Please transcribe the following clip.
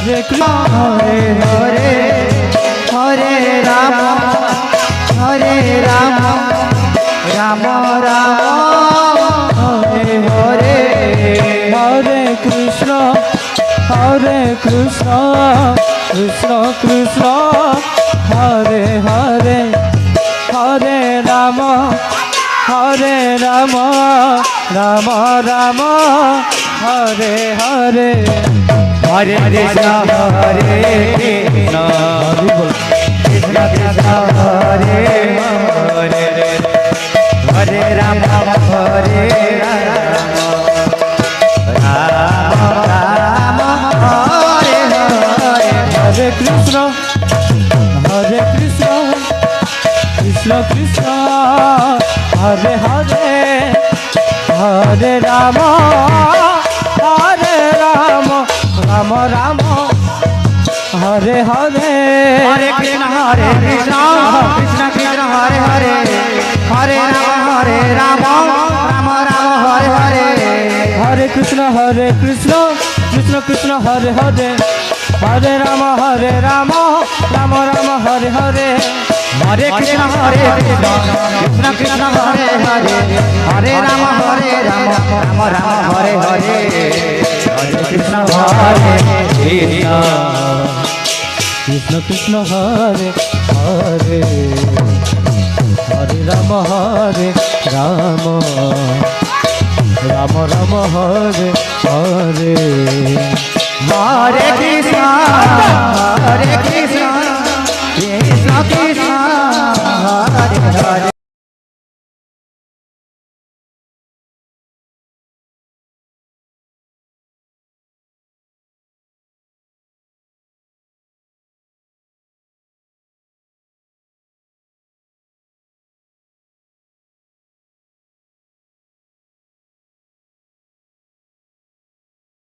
Hare Krishna Hare Hare Hare Ram Ram Ram Hare Hare Hare Krishna Krishna Krishna Hare Hare Hare Ram Ram Ram Hare Hare Hare Krishna Hare Krishna Krishna Krishna Hare Hare Hare Ram Hare Ram Ram Hare Hare Hare Krishna Krishna Krishna Hare Hare Hare Ram Ram Ram Hare Hare Hare Krishna Krishna Krishna Hare Hare Hare Ram Ram Hare Hare Hare Krishna Krishna Krishna Hare Hare Hare Ram Ram Hare Hare Hare Krishna Krishna Krishna Hare Hare Hare Ram Ram Hare Hare Hare Krishna Krishna Krishna Hare Hare Hare Ram Ram Ram Hare Hare.